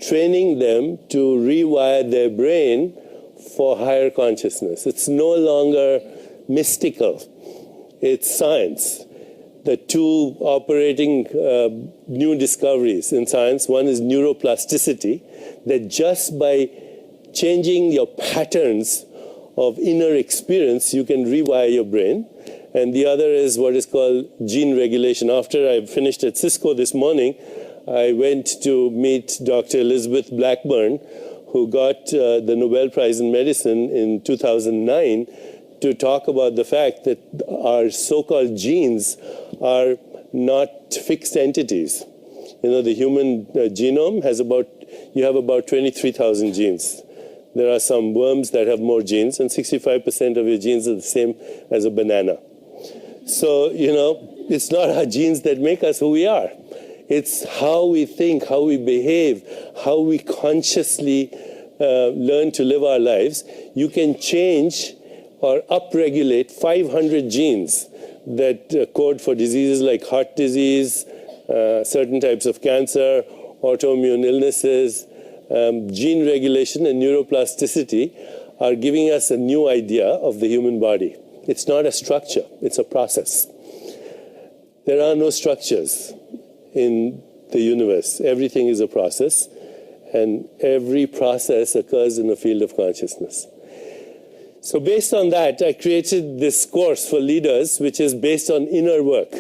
training them to rewire their brain for higher consciousness. It's no longer mystical. It's science. The two operating new discoveries in science, one is neuroplasticity, that just by changing your patterns of inner experience, you can rewire your brain. And the other is what is called gene regulation. After I finished at Cisco this morning, I went to meet Dr. Elizabeth Blackburn, who got the Nobel Prize in Medicine in 2009, to talk about the fact that our so-called genes are not fixed entities. You know, the human genome has you have about 23,000 genes. There are some worms that have more genes, and 65% of your genes are the same as a banana. So, you know, it's not our genes that make us who we are. It's how we think, how we behave, how we consciously learn to live our lives. You can change or upregulate 500 genes that code for diseases like heart disease, certain types of cancer, autoimmune illnesses. Gene regulation and neuroplasticity are giving us a new idea of the human body. It's not a structure, it's a process. There are no structures in the universe. Everything is a process, and every process occurs in the field of consciousness. So based on that, I created this course for leaders, which is based on inner work.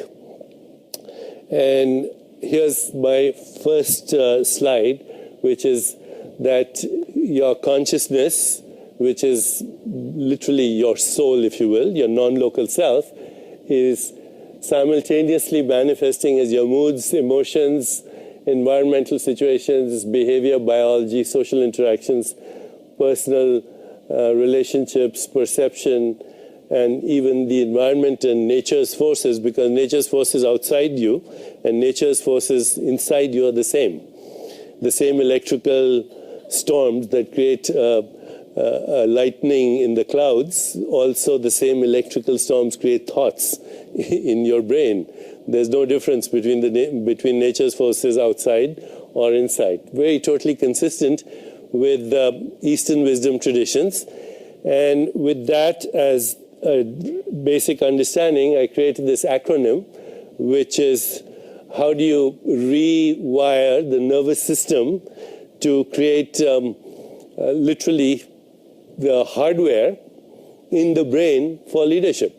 And here's my first slide, which is that your consciousness, which is literally your soul, if you will, your non-local self, is simultaneously manifesting as your moods, emotions, environmental situations, behavior, biology, social interactions, personal relationships, perception, and even the environment and nature's forces, because nature's forces outside you and nature's forces inside you are the same. The same electrical storms that create lightning in the clouds, also the same electrical storms create thoughts in your brain. There's no difference between nature's forces outside or inside. Very totally consistent with Eastern wisdom traditions. And with that as a basic understanding, I created this acronym, which is how do you rewire the nervous system to create literally the hardware in the brain for leadership.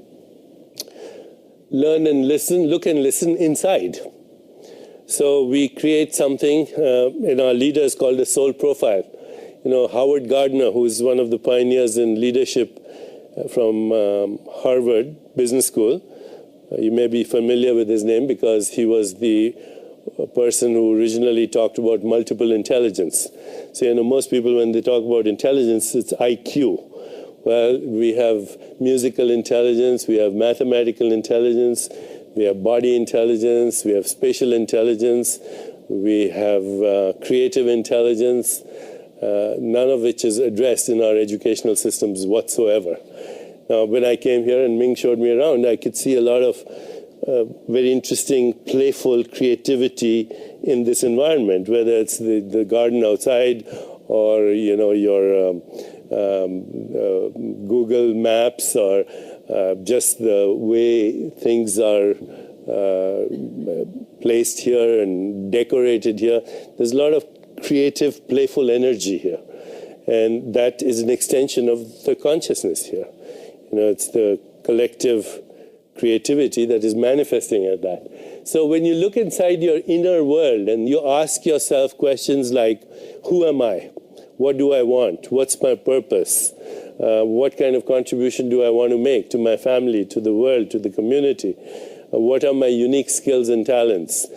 Learn and listen, look and listen inside. So we create something in our leaders called a soul profile. You know, Howard Gardner, who is one of the pioneers in leadership from Harvard Business School, you may be familiar with his name because he was the person who originally talked about multiple intelligence. So, you know, most people, when they talk about intelligence, it's IQ. Well, we have musical intelligence, we have mathematical intelligence, we have body intelligence, we have spatial intelligence, we have creative intelligence, none of which is addressed in our educational systems whatsoever. Now, when I came here and Ming showed me around, I could see a lot of very interesting, playful creativity in this environment, whether it's the garden outside or, you know, your Google Maps or just the way things are placed here and decorated here. There's a lot of creative, playful energy here. And that is an extension of the consciousness here. You know, it's the collective creativity that is manifesting at that. So when you look inside your inner world and you ask yourself questions like, who am I? What do I want? What's my purpose? What kind of contribution do I want to make to my family, to the world, to the community? What are my unique skills and talents?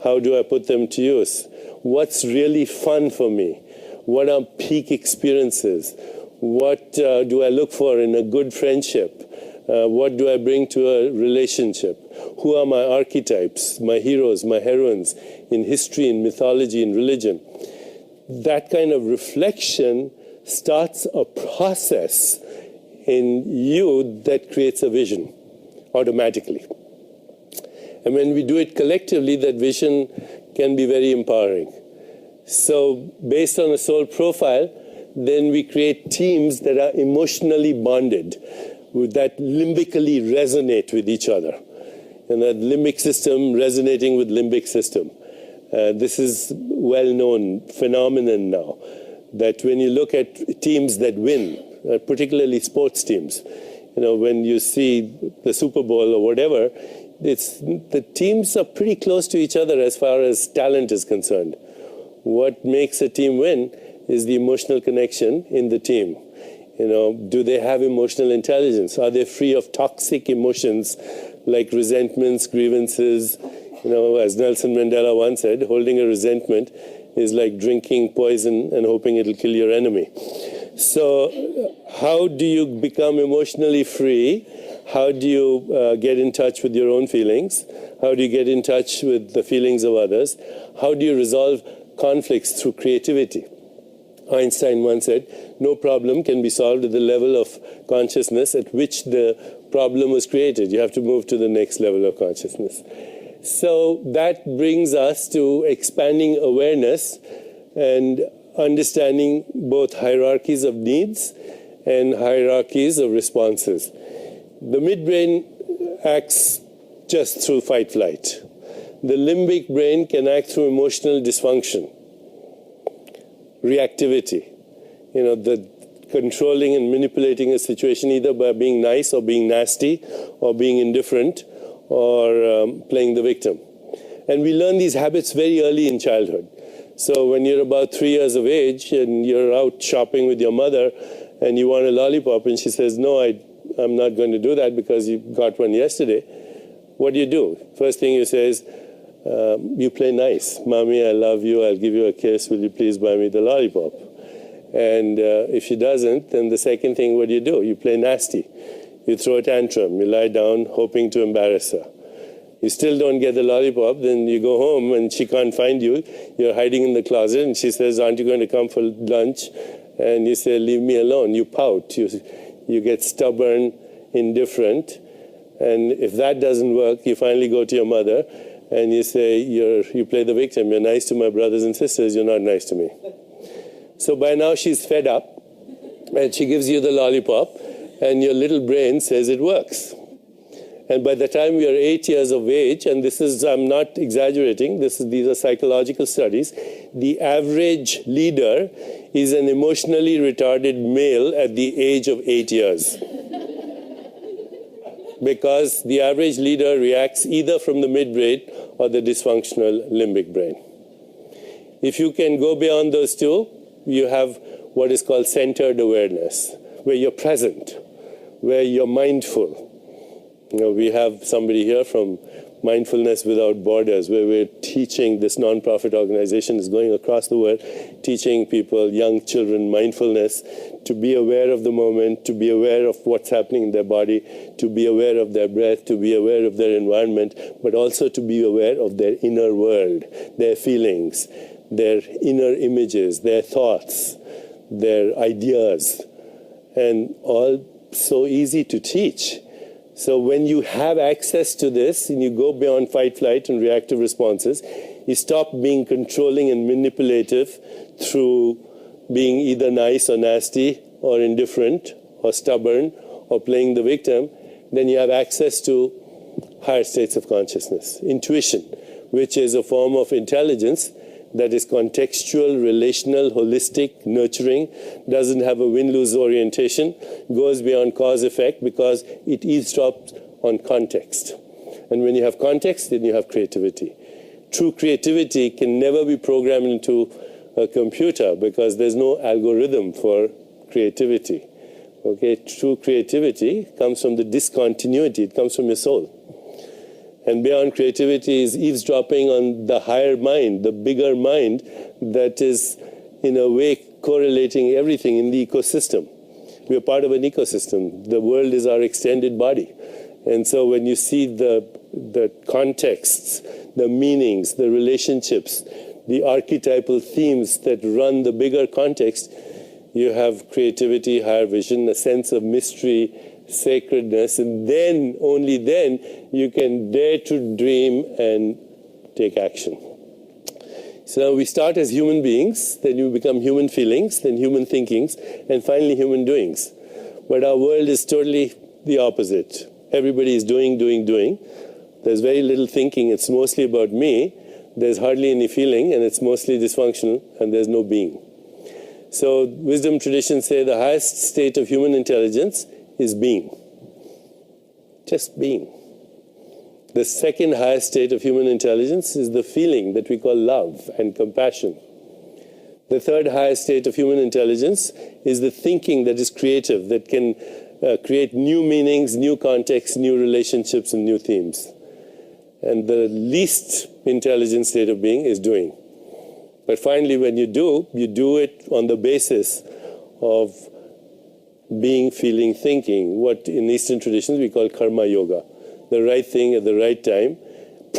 How do I put them to use? What's really fun for me? What are peak experiences? What do I look for in a good friendship? What do I bring to a relationship? Who are my archetypes, my heroes, my heroines in history, in mythology, in religion? That kind of reflection starts a process in you that creates a vision automatically. And when we do it collectively, that vision can be very empowering. So based on a soul profile, then we create teams that are emotionally bonded, that limbically resonate with each other. And that limbic system resonating with limbic system. This is well-known phenomenon now, that when you look at teams that win, particularly sports teams, when you see the Super Bowl or whatever, the teams are pretty close to each other as far as talent is concerned. What makes a team win is the emotional connection in the team. Do they have emotional intelligence? Are they free of toxic emotions like resentments, grievances? As Nelson Mandela once said, holding a resentment is like drinking poison and hoping it'll kill your enemy. So how do you become emotionally free? How do you get in touch with your own feelings? How do you get in touch with the feelings of others? How do you resolve conflicts through creativity? Einstein once said, no problem can be solved at the level of consciousness at which the problem was created. You have to move to the next level of consciousness. So that brings us to expanding awareness and understanding both hierarchies of needs and hierarchies of responses. The midbrain acts just through fight-flight. The limbic brain can act through emotional dysfunction, reactivity, the controlling and manipulating a situation either by being nice or being nasty or being indifferent or playing the victim. And we learn these habits very early in childhood. So when you're about 3 years of age and you're out shopping with your mother and you want a lollipop and she says, no, I'm not going to do that because you got one yesterday, what do? First thing you say is, you play nice. Mommy, I love you. I'll give you a kiss. Will you please buy me the lollipop? And if she doesn't, then the second thing, what do? You play nasty. You throw a tantrum. You lie down hoping to embarrass her. You still don't get the lollipop. Then you go home and she can't find you. You're hiding in the closet and she says, aren't you going to come for lunch? And you say, leave me alone. You pout. You get stubborn, indifferent. And if that doesn't work, you finally go to your mother and you say, you play the victim. You're nice to my brothers and sisters. You're not nice to me. So by now she's fed up and she gives you the lollipop and your little brain says it works. And by the time we are 8 years of age, and this is, I'm not exaggerating, these are psychological studies, the average leader is an emotionally retarded male at the age of 8 years. Because the average leader reacts either from the midbrain or the dysfunctional limbic brain. If you can go beyond those two, you have what is called centered awareness, where you're present, where you're mindful. We have somebody here from Mindfulness Without Borders, where we're teaching, this non-profit organization is going across the world, teaching people, young children, mindfulness, to be aware of the moment, to be aware of what's happening in their body, to be aware of their breath, to be aware of their environment, but also to be aware of their inner world, their feelings, their inner images, their thoughts, their ideas, and all so easy to teach. So when you have access to this and you go beyond fight, flight, and reactive responses, you stop being controlling and manipulative through being either nice or nasty or indifferent or stubborn or playing the victim, then you have access to higher states of consciousness. Intuition, which is a form of intelligence that is contextual, relational, holistic, nurturing, doesn't have a win-lose orientation, goes beyond cause-effect because it eavesdrops on context. And when you have context, then you have creativity. True creativity can never be programmed into a computer because there's no algorithm for creativity. Okay? True creativity comes from the discontinuity. It comes from your soul. And beyond creativity is eavesdropping on the higher mind, the bigger mind that is, in a way, correlating everything in the ecosystem. We are part of an ecosystem. The world is our extended body. And so when you see the contexts, the meanings, the relationships, the archetypal themes that run the bigger context, you have creativity, higher vision, a sense of mystery, sacredness, and then, only then, you can dare to dream and take action. So we start as human beings, then you become human feelings, then human thinkings, and finally human doings. But our world is totally the opposite. Everybody is doing, doing, doing. There's very little thinking. It's mostly about me. There's hardly any feeling, and it's mostly dysfunctional, and there's no being. So wisdom traditions say the highest state of human intelligence is being. Just being. The second highest state of human intelligence is the feeling that we call love and compassion. The third highest state of human intelligence is the thinking that is creative, that can create new meanings, new contexts, new relationships, and new themes. And the least intelligent state of being is doing. But finally, when you do it on the basis of being, feeling, thinking, what in Eastern traditions we call karma yoga. The right thing at the right time,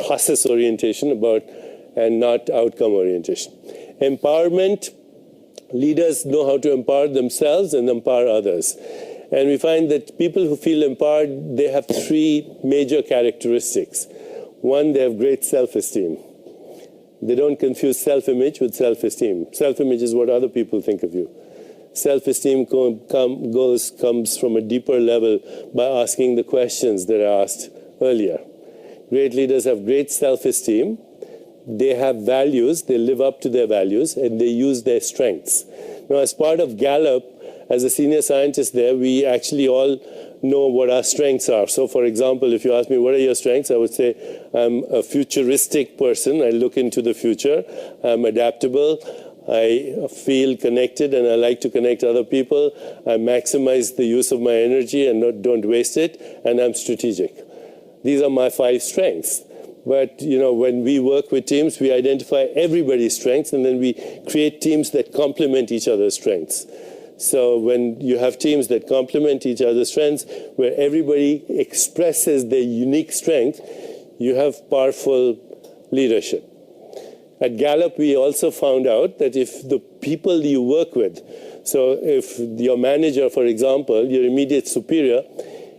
process orientation and not outcome orientation. Empowerment, leaders know how to empower themselves and empower others. And we find that people who feel empowered, they have three major characteristics. One, they have great self-esteem. They don't confuse self-image with self-esteem. Self-image is what other people think of you. Self-esteem comes from a deeper level by asking the questions that I asked earlier. Great leaders have great self-esteem. They have values, they live up to their values, and they use their strengths. Now, as part of Gallup, as a senior scientist there, we actually all know what our strengths are. So, for example, if you ask me, what are your strengths? I would say I'm a futuristic person. I look into the future. I'm adaptable. I feel connected and I like to connect other people. I maximize the use of my energy and don't waste it. And I'm strategic. These are my 5 strengths. But, when we work with teams, we identify everybody's strengths and then we create teams that complement each other's strengths. So when you have teams that complement each other's strengths, where everybody expresses their unique strength, you have powerful leadership. At Gallup, we also found out that if the people you work with, so if your manager, for example, your immediate superior,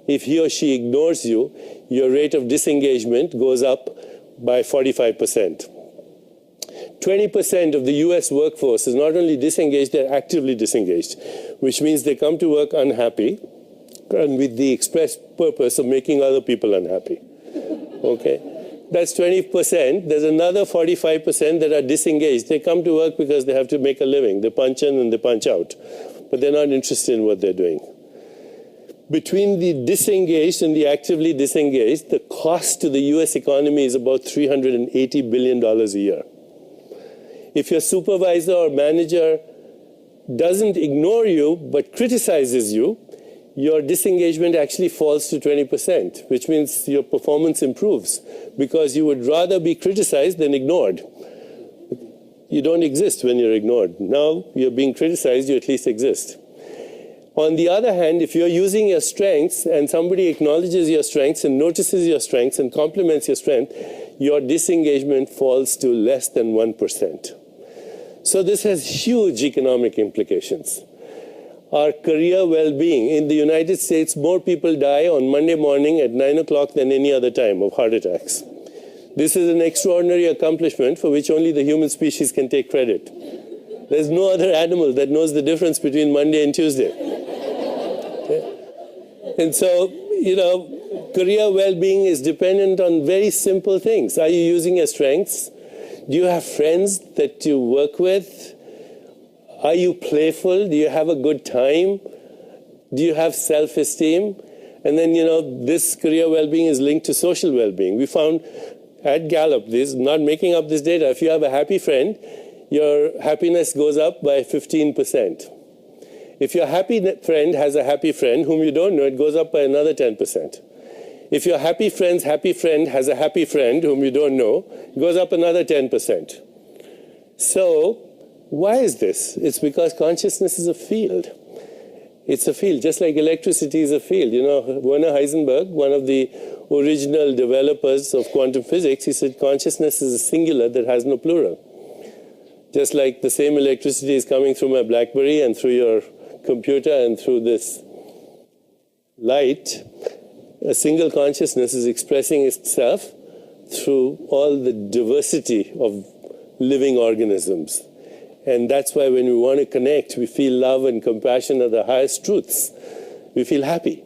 if he or she ignores you, your rate of disengagement goes up by 45%. 20% of the US workforce is not only disengaged, they're actively disengaged, which means they come to work unhappy and with the express purpose of making other people unhappy. Okay? That's 20%. There's another 45% that are disengaged. They come to work because they have to make a living. They punch in and they punch out. But they're not interested in what they're doing. Between the disengaged and the actively disengaged, the cost to the US economy is about $380 billion a year. If your supervisor or manager doesn't ignore you but criticizes you, your disengagement actually falls to 20%, which means your performance improves because you would rather be criticized than ignored. You don't exist when you're ignored. Now you're being criticized, you at least exist. On the other hand, if you're using your strengths and somebody acknowledges your strengths and notices your strengths and compliments your strength, your disengagement falls to less than 1%. So this has huge economic implications. Our career well-being. In the United States, more people die on Monday morning at 9 o'clock than any other time of heart attacks. This is an extraordinary accomplishment for which only the human species can take credit. There's no other animal that knows the difference between Monday and Tuesday. Okay? And so, career well-being is dependent on very simple things. Are you using your strengths? Do you have friends that you work with? Are you playful? Do you have a good time? Do you have self-esteem? And then, this career well-being is linked to social well-being. We found at Gallup, this not making up this data, if you have a happy friend, your happiness goes up by 15%. If your happy friend has a happy friend whom you don't know, it goes up by another 10%. If your happy friend's happy friend has a happy friend whom you don't know, it goes up another 10%. So, why is this? It's because consciousness is a field. It's a field, just like electricity is a field. Werner Heisenberg, one of the original developers of quantum physics, he said consciousness is a singular that has no plural. Just like the same electricity is coming through my BlackBerry and through your computer and through this light, a single consciousness is expressing itself through all the diversity of living organisms. And that's why when we want to connect, we feel love and compassion are the highest truths. We feel happy.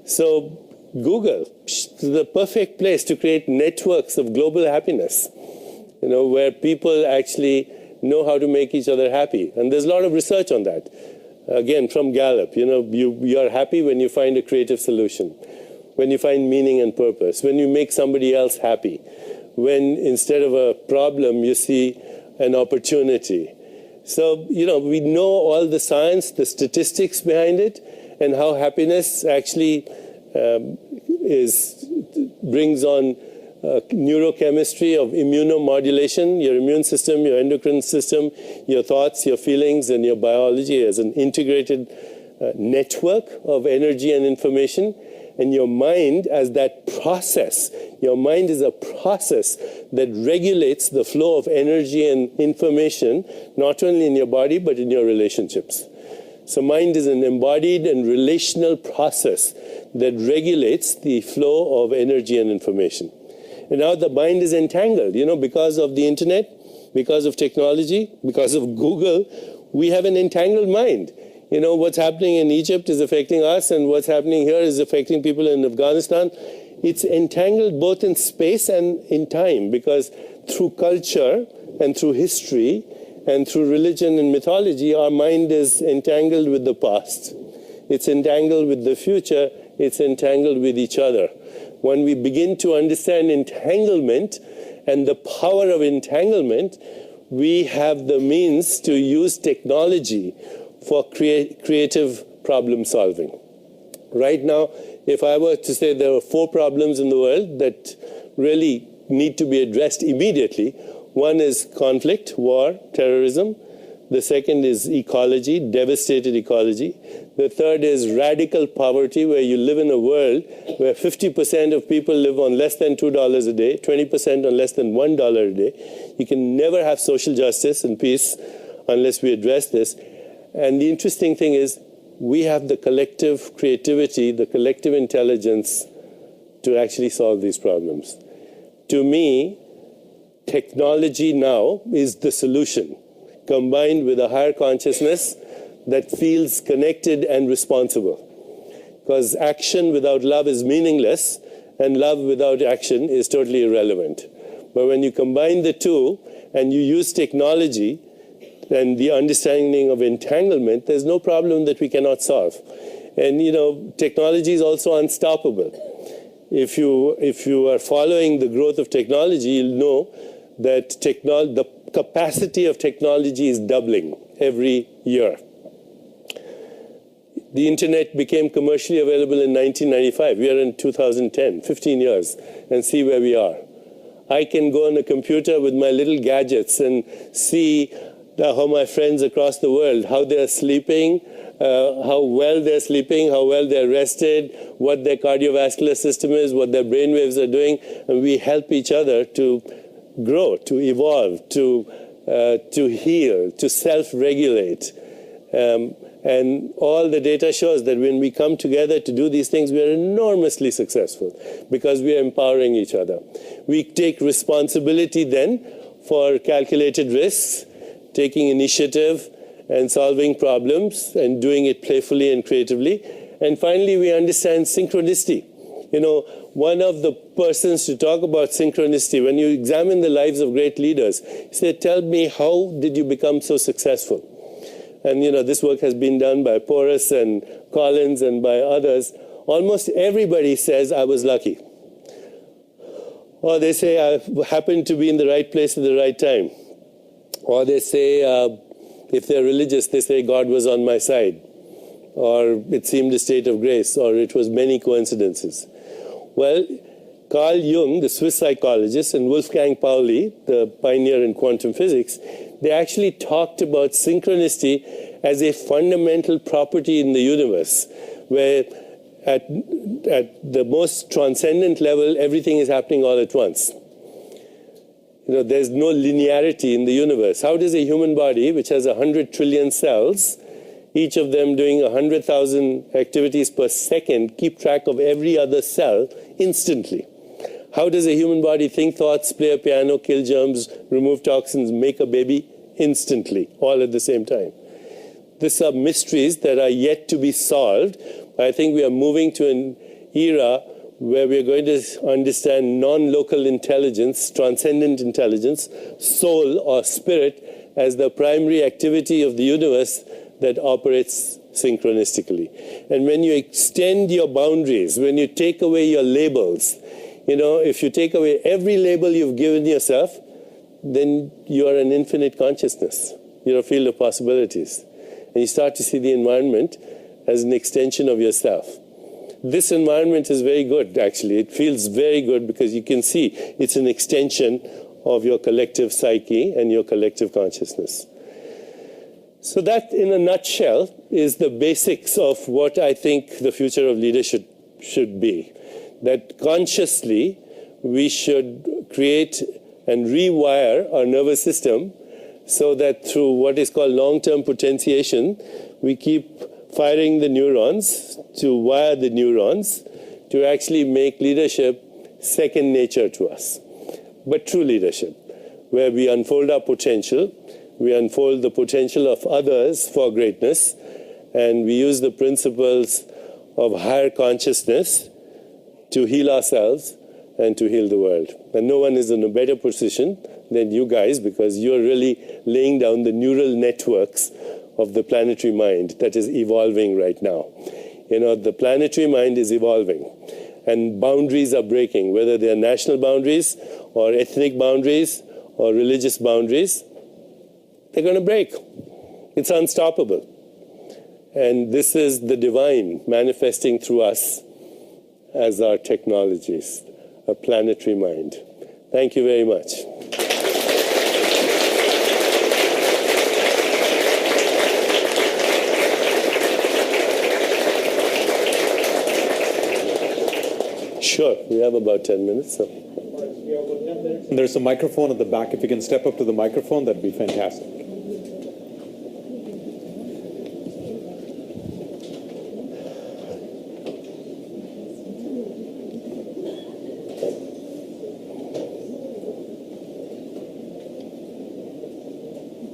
So Google is the perfect place to create networks of global happiness, where people actually know how to make each other happy. And there's a lot of research on that. Again, from Gallup, you are happy when you find a creative solution, when you find meaning and purpose, when you make somebody else happy, when instead of a problem, you see an opportunity. So, we know all the science, the statistics behind it, and how happiness actually brings on neurochemistry of immunomodulation, your immune system, your endocrine system, your thoughts, your feelings, and your biology as an integrated network of energy and information, and your mind as that process. Your mind is a process that regulates the flow of energy and information, not only in your body, but in your relationships. So mind is an embodied and relational process that regulates the flow of energy and information. And now the mind is entangled, because of the internet, because of technology, because of Google, we have an entangled mind. What's happening in Egypt is affecting us, and what's happening here is affecting people in Afghanistan. It's entangled both in space and in time, because through culture and through history and through religion and mythology, our mind is entangled with the past. It's entangled with the future. It's entangled with each other. When we begin to understand entanglement and the power of entanglement, we have the means to use technology for creative problem solving. Right now, if I were to say there are 4 problems in the world that really need to be addressed immediately, one is conflict, war, terrorism. The second is ecology, devastated ecology. The third is radical poverty, where you live in a world where 50% of people live on less than $2 a day, 20% on less than $1 a day. You can never have social justice and peace unless we address this. And the interesting thing is, we have the collective creativity, the collective intelligence to actually solve these problems. To me, technology now is the solution, combined with a higher consciousness that feels connected and responsible. Because action without love is meaningless, and love without action is totally irrelevant. But when you combine the two and you use technology and the understanding of entanglement, there's no problem that we cannot solve. And technology is also unstoppable. If you are following the growth of technology, you'll know that the capacity of technology is doubling every year. The internet became commercially available in 1995. We are in 2010, 15 years, and see where we are. I can go on a computer with my little gadgets and see how my friends across the world, how they're sleeping, how well they're sleeping, how well they're rested, what their cardiovascular system is, what their brain waves are doing, and we help each other to grow, to evolve, to heal, to self-regulate. And all the data shows that when we come together to do these things, we are enormously successful because we are empowering each other. We take responsibility then for calculated risks, taking initiative and solving problems and doing it playfully and creatively. And finally, we understand synchronicity. One of the persons to talk about synchronicity, when you examine the lives of great leaders, he said, tell me, how did you become so successful? And this work has been done by Porras and Collins and by others. Almost everybody says, I was lucky. Or they say, I happened to be in the right place at the right time. Or they say, if they're religious, they say God was on my side. Or it seemed a state of grace, or it was many coincidences. Well, Carl Jung, the Swiss psychologist, and Wolfgang Pauli, the pioneer in quantum physics, they actually talked about synchronicity as a fundamental property in the universe, where at the most transcendent level, everything is happening all at once. There's no linearity in the universe. How does a human body, which has 100 trillion cells, each of them doing 100,000 activities per second, keep track of every other cell instantly? How does a human body think thoughts, play a piano, kill germs, remove toxins, make a baby instantly, all at the same time? These are mysteries that are yet to be solved. I think we are moving to an era where we are going to understand non-local intelligence, transcendent intelligence, soul or spirit as the primary activity of the universe that operates synchronistically. And when you extend your boundaries, when you take away your labels, if you take away every label you've given yourself, then you are an infinite consciousness. You're a field of possibilities. And you start to see the environment as an extension of yourself. This environment is very good, actually. It feels very good because you can see it's an extension of your collective psyche and your collective consciousness. So that, in a nutshell, is the basics of what I think the future of leadership should be. That consciously, we should create and rewire our nervous system so that through what is called long-term potentiation, we keep firing the neurons to wire the neurons to actually make leadership second nature to us. But true leadership, where we unfold our potential, we unfold the potential of others for greatness, and we use the principles of higher consciousness to heal ourselves and to heal the world. And no one is in a better position than you guys, because you're really laying down the neural networks of the planetary mind that is evolving right now. The planetary mind is evolving, and boundaries are breaking, whether they are national boundaries or ethnic boundaries or religious boundaries. They're going to break. It's unstoppable. And this is the divine manifesting through us as our technologies, a planetary mind. Thank you very much. Sure, we have about 10 minutes. So. There's a microphone at the back. If you can step up to the microphone, that'd be fantastic.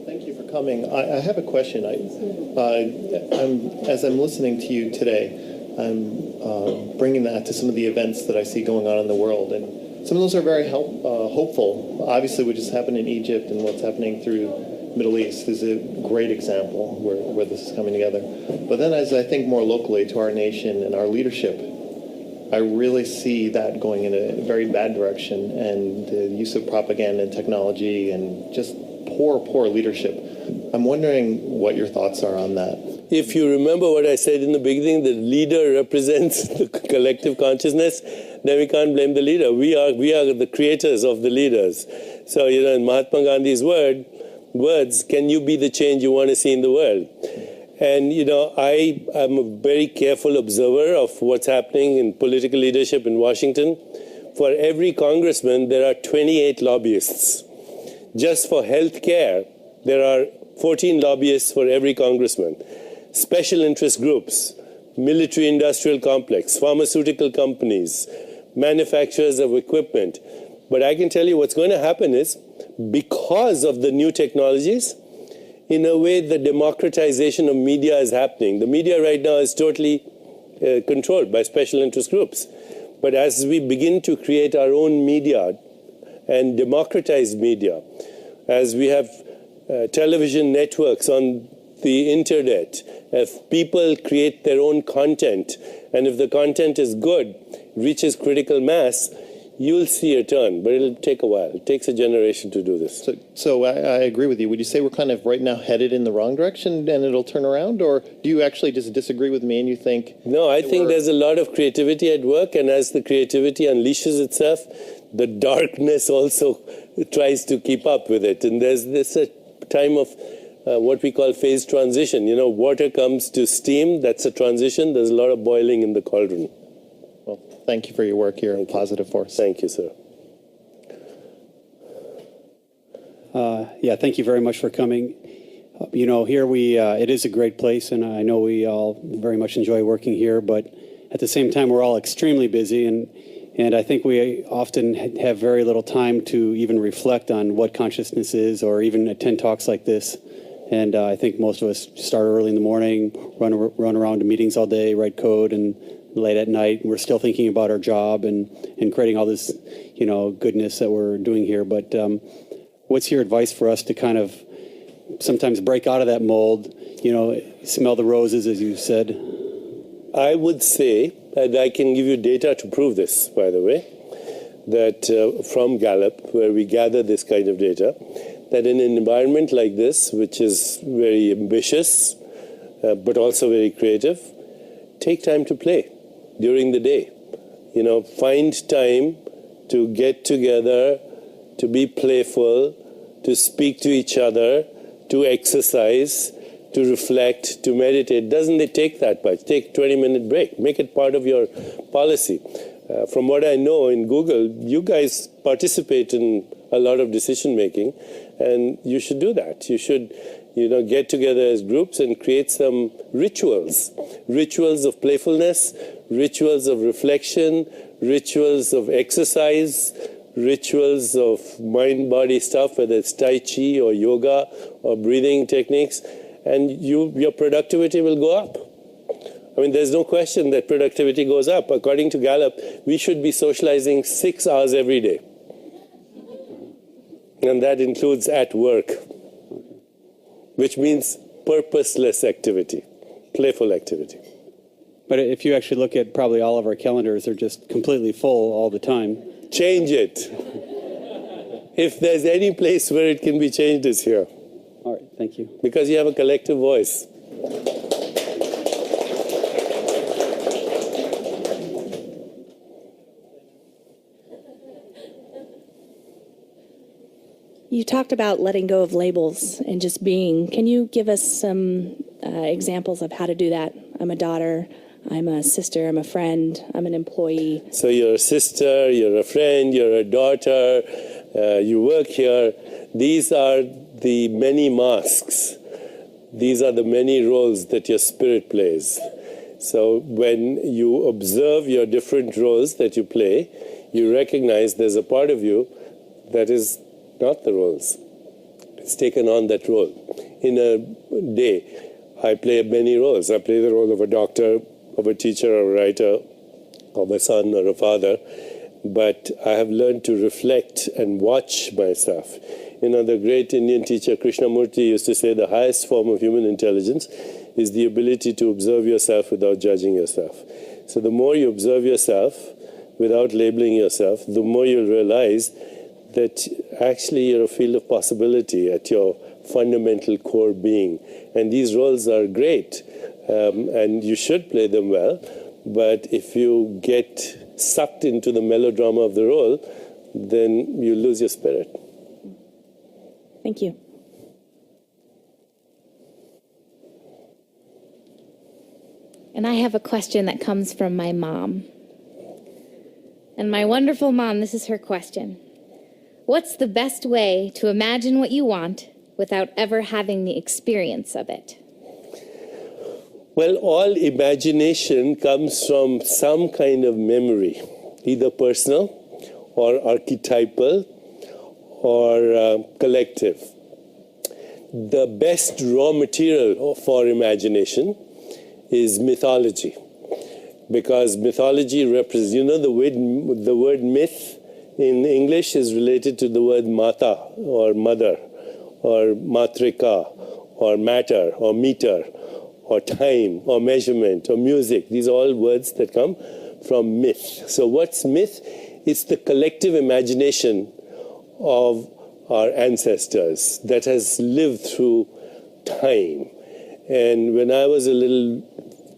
Thank you for coming. I have a question. As I'm listening to you today, I'm bringing that to some of the events that I see going on in the world, and some of those are very hopeful. Obviously, what just happened in Egypt and what's happening through the Middle East is a great example where this is coming together. But then as I think more locally to our nation and our leadership, I really see that going in a very bad direction, and the use of propaganda and technology and just poor leadership. I'm wondering what your thoughts are on that. If you remember what I said in the beginning, the leader represents the collective consciousness, then we can't blame the leader. We are the creators of the leaders. So, in Mahatma Gandhi's words, can you be the change you want to see in the world? And, I am a very careful observer of what's happening in political leadership in Washington. For every congressman, there are 28 lobbyists. Just for health care, there are 14 lobbyists for every congressman. Special interest groups, military-industrial complex, pharmaceutical companies, manufacturers of equipment. But I can tell you what's going to happen is, because of the new technologies, in a way the democratization of media is happening. The media right now is totally controlled by special interest groups. But as we begin to create our own media and democratize media, as we have television networks on the internet, if people create their own content, and if the content is good, reaches critical mass, you'll see a turn, but it'll take a while. It takes a generation to do this. So I agree with you. Would you say we're kind of right now headed in the wrong direction and it'll turn around, or do you actually just disagree with me and you think... No, I think there's a lot of creativity at work, and as the creativity unleashes itself, the darkness also tries to keep up with it. And there's a time of what we call phase transition. Water comes to steam, that's a transition. There's a lot of boiling in the cauldron. Well, thank you for your work here. Positive force. Thank you, sir. Thank you very much for coming. Here it is a great place, and I know we all very much enjoy working here, but at the same time, we're all extremely busy, and And I think we often have very little time to even reflect on what consciousness is, or even attend talks like this. And I think most of us start early in the morning, run around to meetings all day, write code, and late at night we're still thinking about our job and creating all this, goodness that we're doing here. But what's your advice for us to kind of sometimes break out of that mold, smell the roses, as you said? I would say, and I can give you data to prove this, by the way, that from Gallup, where we gather this kind of data, that in an environment like this, which is very ambitious, but also very creative, take time to play during the day. Find time to get together, to be playful, to speak to each other, to exercise, to reflect, to meditate. Doesn't it take that much? Take a 20-minute break. Make it part of your policy. From what I know in Google, you guys participate in a lot of decision making, and you should do that. You should, get together as groups and create some rituals of playfulness, rituals of reflection, rituals of exercise, rituals of mind-body stuff, whether it's Tai Chi or yoga or breathing techniques, and your productivity will go up. I mean, there's no question that productivity goes up. According to Gallup, we should be socializing 6 hours every day. And that includes at work, which means purposeless activity, playful activity. But if you actually look at probably all of our calendars, they're just completely full all the time. Change it. If there's any place where it can be changed, it's here. All right, thank you. Because you have a collective voice. You talked about letting go of labels and just being. Can you give us some examples of how to do that? I'm a daughter, I'm a sister, I'm a friend, I'm an employee. So you're a sister, you're a friend, you're a daughter, you work here. These are the many masks. These are the many roles that your spirit plays. So when you observe your different roles that you play, you recognize there's a part of you that is not the roles. It's taken on that role. In a day, I play many roles. I play the role of a doctor, of a teacher, of a writer, of a son or a father. But I have learned to reflect and watch myself. The great Indian teacher Krishnamurti used to say the highest form of human intelligence is the ability to observe yourself without judging yourself. So the more you observe yourself without labeling yourself, the more you'll realize that actually you're a field of possibility at your fundamental core being. And these roles are great, and you should play them well. But if you get sucked into the melodrama of the role, then you lose your spirit. Thank you. And I have a question that comes from my mom. And my wonderful mom, this is her question. What's the best way to imagine what you want without ever having the experience of it? Well, all imagination comes from some kind of memory, either personal or archetypal or collective. The best raw material for imagination is mythology, because mythology represents, the word myth in English is related to the word mata or mother or matrika or matter or meter or time or measurement or music. These are all words that come from myth. So what's myth? It's the collective imagination of our ancestors that has lived through time. And when I was a little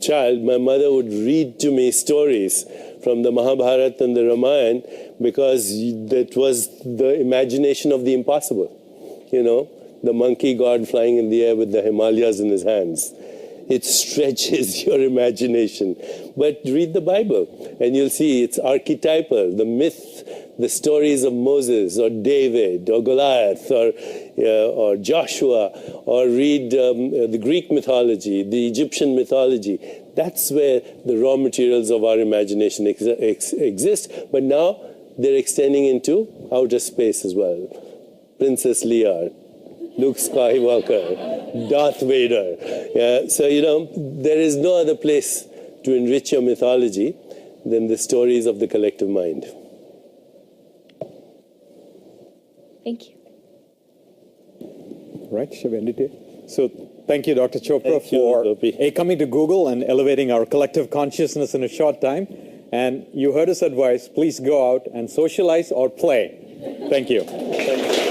child, my mother would read to me stories from the Mahabharata and the Ramayana, because that was the imagination of the impossible. The monkey god flying in the air with the Himalayas in his hands. It stretches your imagination. But read the Bible and you'll see it's archetypal. The myth the stories of Moses or David or Goliath or Joshua, or read the Greek mythology, the Egyptian mythology. That's where the raw materials of our imagination exist. But now they're extending into outer space as well. Princess Leia, Luke Skywalker, Darth Vader. So, there is no other place to enrich your mythology than the stories of the collective mind. Thank you. Right, shall we end it here? So thank you, Dr. Chopra, Thank you, for Gopi. coming to Google and elevating our collective consciousness in a short time. And you heard his advice, please go out and socialize or play. Thank you. Thank you.